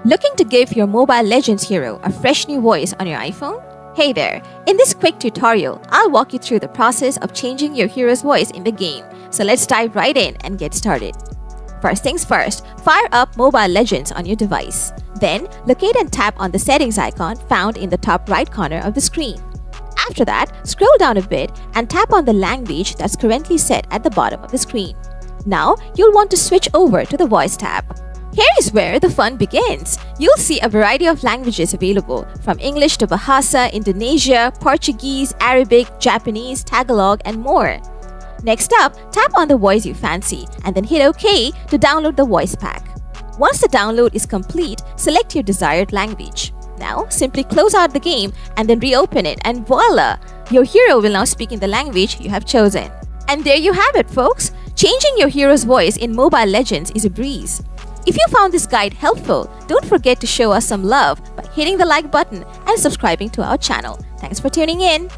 Looking to give your Mobile Legends hero a fresh new voice on your iPhone? Hey there! In this quick tutorial, I'll walk you through the process of changing your hero's voice in the game. So let's dive right in and get started. First things first, fire up Mobile Legends on your device. Then, locate and tap on the settings icon found in the top right corner of the screen. After that, scroll down a bit and tap on the language that's currently set at the bottom of the screen. Now, you'll want to switch over to the Voice tab. Here is where the fun begins. You'll see a variety of languages available, from English to Bahasa, Indonesia, Portuguese, Arabic, Japanese, Tagalog, and more. Next up, tap on the voice you fancy and then hit OK to download the voice pack. Once the download is complete, select your desired language. Now, simply close out the game and then reopen it, and voila! Your hero will now speak in the language you have chosen. And there you have it, folks! Changing your hero's voice in Mobile Legends is a breeze. If you found this guide helpful, don't forget to show us some love by hitting the like button and subscribing to our channel. Thanks for tuning in.